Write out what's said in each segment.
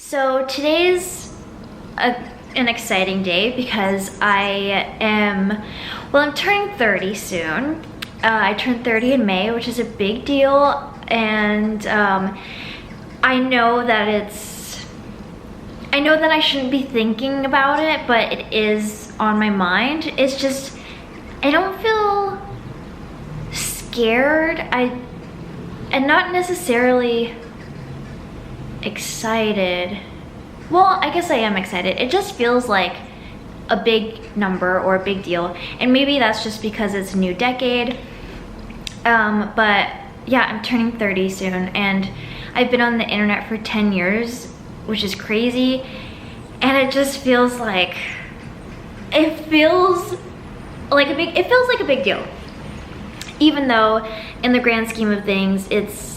So today's an exciting day because I'm turning 30 soon. I turned 30 in May, which is a big deal, and I know that I shouldn't be thinking about it, but it is on my mind. It's just, I don't feel scared. And not necessarily excited. Well, I guess I am excited. It just feels like a big number or a big deal, and maybe that's just because it's a new decade. But yeah, I'm turning 30 soon, and I've been on the internet for 10 years, which is crazy, and it just feels like it feels like a big deal, even though in the grand scheme of things it's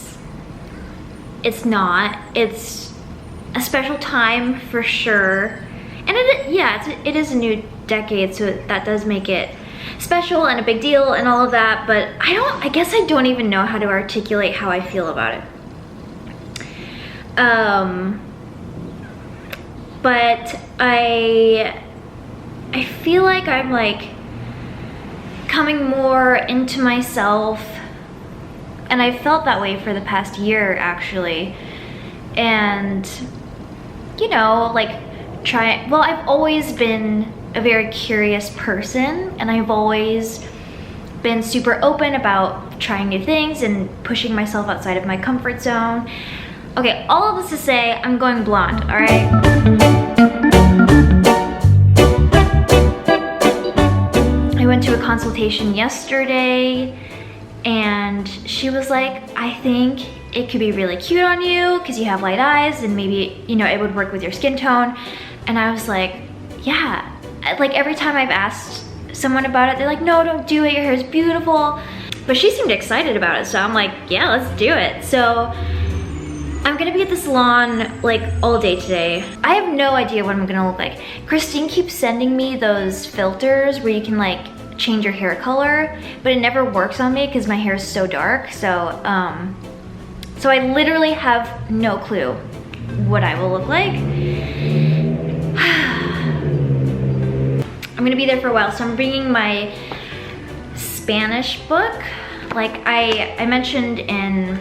not. It's a special time for sure, and it is a new decade, so that does make it special and a big deal and all of that. But I guess I don't even know how to articulate how I feel about it. But I feel like I'm like coming more into myself, and I've felt that way for the past year actually. And you know, like I've always been a very curious person, and I've always been super open about trying new things and pushing myself outside of my comfort zone. Okay, all of this to say, I'm going blonde, all right? I went to a consultation yesterday, and she was like, I think it could be really cute on you because you have light eyes, and maybe, you know, it would work with your skin tone. And I was like, yeah. Like every time I've asked someone about it, they're like, no, don't do it, your hair is beautiful. But she seemed excited about it, so I'm like, yeah, let's do it. So I'm gonna be at the salon like all day today. I have no idea what I'm gonna look like. Christine keeps sending me those filters where you can like change your hair color, but it never works on me because my hair is so dark. So so I literally have no clue what I will look like. I'm gonna be there for a while, so I'm bringing my Spanish book. Like I mentioned in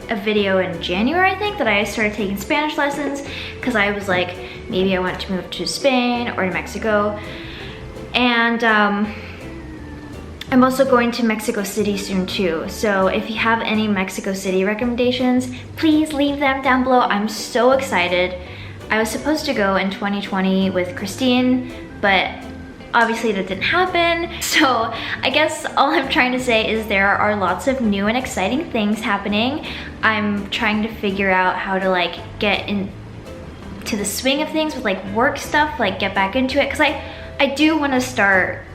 a video in January, I think, that I started taking Spanish lessons because I was like, maybe I want to move to Spain or to Mexico. And I'm also going to Mexico City soon too. So if you have any Mexico City recommendations, please leave them down below. I'm so excited. I was supposed to go in 2020 with Christine, but obviously that didn't happen. So I guess all I'm trying to say is there are lots of new and exciting things happening. I'm trying to figure out how to like get into the swing of things with like work stuff, like get back into it, because I do want to start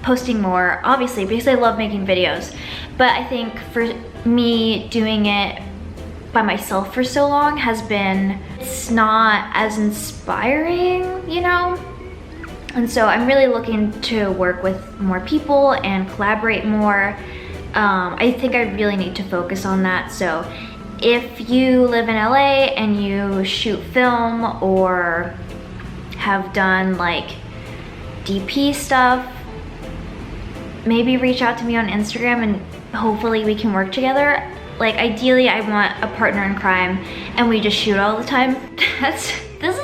posting more, obviously, because I love making videos. But I think for me, doing it by myself for so long it's not as inspiring, you know? And so I'm really looking to work with more people and collaborate more. I think I really need to focus on that. So if you live in LA and you shoot film or have done like DP stuff, maybe reach out to me on Instagram and hopefully we can work together. Like ideally I want a partner in crime and we just shoot all the time. This is a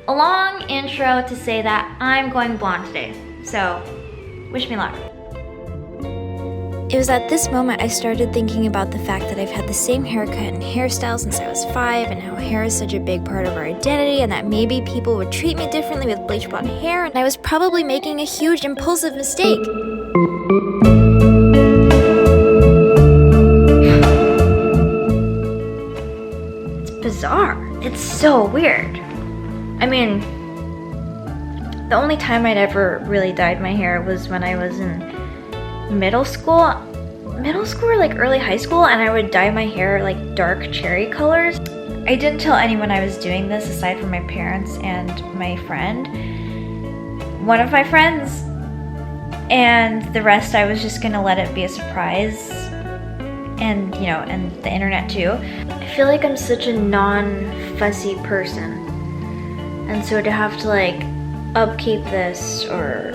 long intro to say that I'm going blonde today. So wish me luck. It was at this moment I started thinking about the fact that I've had the same haircut and hairstyle since I was 5, and how hair is such a big part of our identity, and that maybe people would treat me differently with bleach blonde hair, and I was probably making a huge impulsive mistake. It's bizarre. It's so weird. I mean, the only time I'd ever really dyed my hair was when I was in middle school or like early high school, and I would dye my hair like dark cherry colors. I didn't tell anyone I was doing this aside from my parents and my friend, one of my friends, and the rest I was just gonna let it be a surprise, and you know, and the internet too. I feel like I'm such a non-fussy person. And so to have to like upkeep this or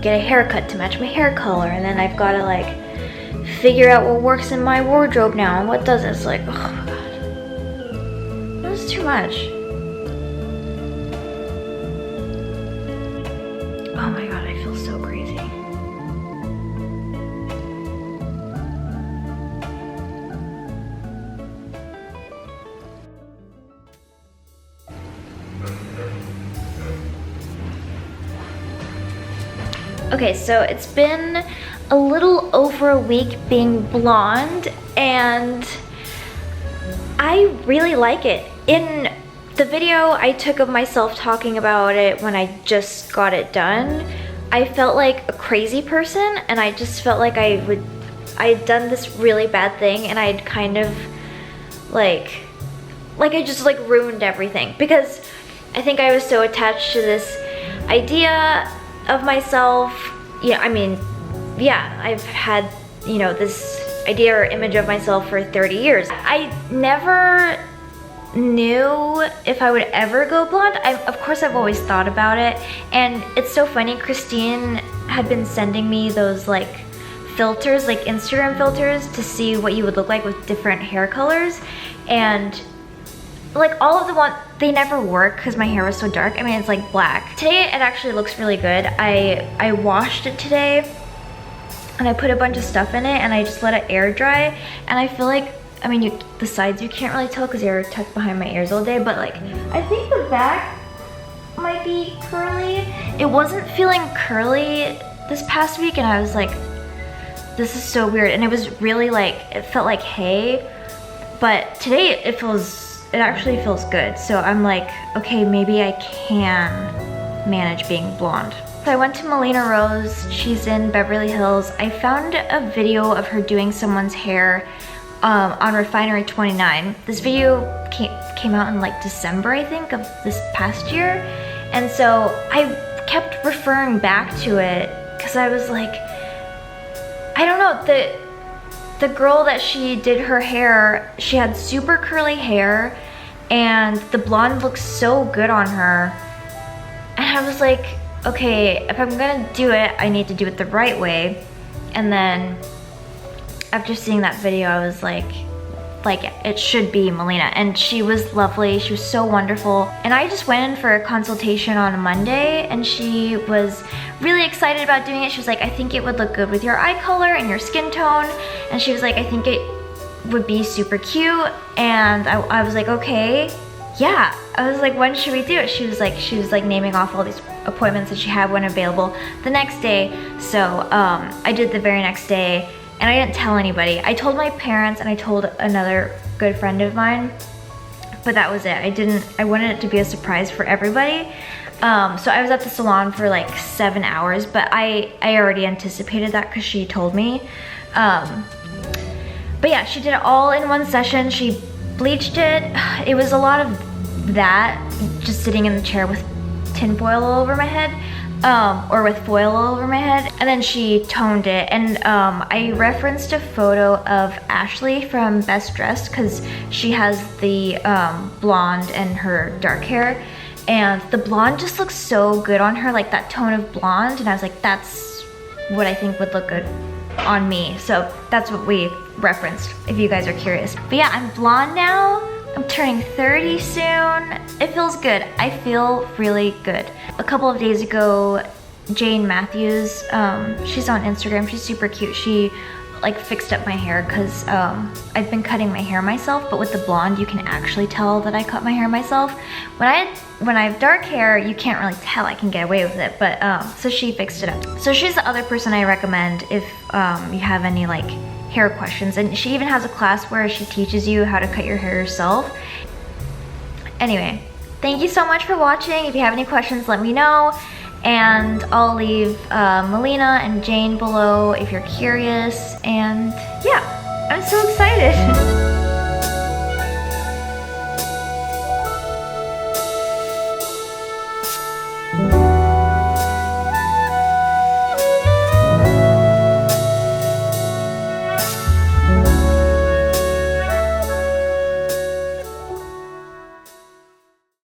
get a haircut to match my hair color, and then I've got to like figure out what works in my wardrobe now and what doesn't. It's like, oh my god, this is too much. Oh my god, I feel so crazy. Okay, so it's been a little over a week being blonde, and I really like it. In the video I took of myself talking about it when I just got it done, I felt like a crazy person, and I just felt like I had done this really bad thing, and I'd kind of like I just like ruined everything, because I think I was so attached to this idea of myself. Yeah, I mean, yeah, I've had, you know, this idea or image of myself for 30 years. I never knew if I would ever go blonde. Of course, I've always thought about it, and it's so funny, Christine had been sending me those like filters, like Instagram filters, to see what you would look like with different hair colors, and like all of the ones, they never work because my hair was so dark. I mean, it's like black. Today it actually looks really good. I washed it today, and I put a bunch of stuff in it, and I just let it air dry, and I feel like, I mean, the sides you can't really tell because they're tucked behind my ears all day, but like I think the back might be curly. It wasn't feeling curly this past week, and I was like, this is so weird, and it was really like, it felt like hay, but today it actually feels good. So I'm like, okay, maybe I can manage being blonde. So I went to Milena Rose. She's in Beverly Hills. I found a video of her doing someone's hair on Refinery 29. This video came out in like December, I think, of this past year. And so I kept referring back to it because I was like, I don't know, the girl that she did her hair, she had super curly hair, and the blonde looked so good on her. And I was like, okay, if I'm gonna do it, I need to do it the right way. And then after seeing that video, I was like it should be Milena. And she was lovely, she was so wonderful. And I just went in for a consultation on a Monday, and she was really excited about doing it. She was like, I think it would look good with your eye color and your skin tone. And she was like, I think it would be super cute. And I was like, okay, yeah. I was like, when should we do it? She was like naming off all these appointments that she had when available the next day. So I did the very next day, and I didn't tell anybody. I told my parents, and I told another good friend of mine, but that was it. I wanted it to be a surprise for everybody. So I was at the salon for like 7 hours, but I already anticipated that because she told me. But yeah, she did it all in one session. She bleached it. It was a lot of that, just sitting in the chair with tinfoil all over my head, or with foil all over my head. And then she toned it, and I referenced a photo of Ashley from Best Dressed because she has the blonde and her dark hair. And the blonde just looks so good on her, like that tone of blonde. And I was like, that's what I think would look good on me. So that's what we referenced, if you guys are curious. But yeah, I'm blonde now. I'm turning 30 soon. It feels good. I feel really good. A couple of days ago, Jayne Matthews, she's on Instagram. She's super cute. She like fixed up my hair because I've been cutting my hair myself, but with the blonde, you can actually tell that I cut my hair myself. When I have dark hair, you can't really tell. I can get away with it, but so she fixed it up. So she's the other person I recommend if you have any like hair questions, and she even has a class where she teaches you how to cut your hair yourself. Anyway, thank you so much for watching. If you have any questions, let me know. And I'll leave Milena and Jayne below if you're curious. And yeah, I'm so excited.